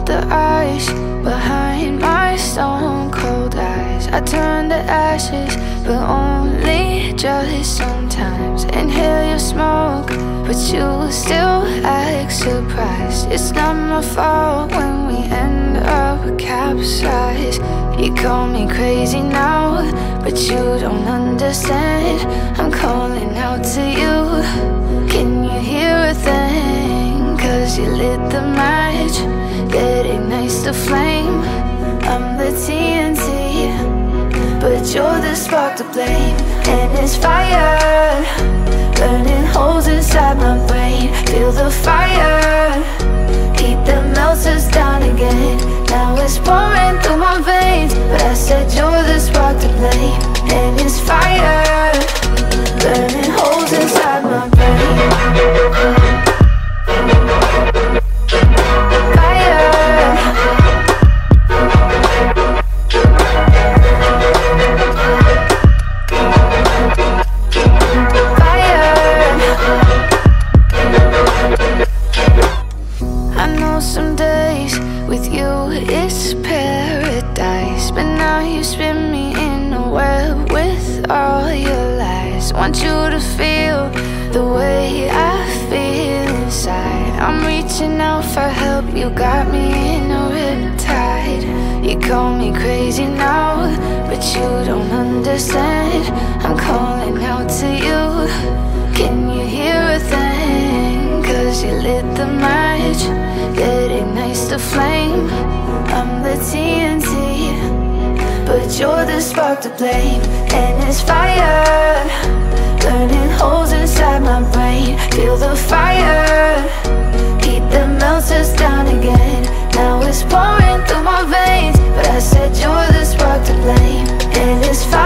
melt the ice behind my stone cold eyes. I turn to ashes, but only just sometimes. Inhale your smoke, but you still act surprised. It's not my fault when we end up capsized. You call me crazy now, but you don't understand. I'm calling out to you. Can you hear a thing? 'Cause you lit the match that ignites the flame. I'm the TNT, but you're the spark to blame. And it's fire, burning holes inside my brain. Feel the fire, heat that melts us down again. Now it's pouring through my veins, but I said you're the spark to blame. And it's fire, burning holes inside my brain. Some days with you it's paradise, but now you spin me in a web with all your lies. Want you to feel the way I feel inside. I'm reaching out for help, you got me in a riptide. You call me crazy now, but you don't understand. I'm calling out to you. Can you hear a thing? 'Cause you lit the match that ignites the flame. I'm the TNT, but you're the spark to blame. And it's fire, burning holes inside my brain. Feel the fire, heat that melts us down again. Now it's pouring through my veins, but I said you're the spark to blame. And it's fire.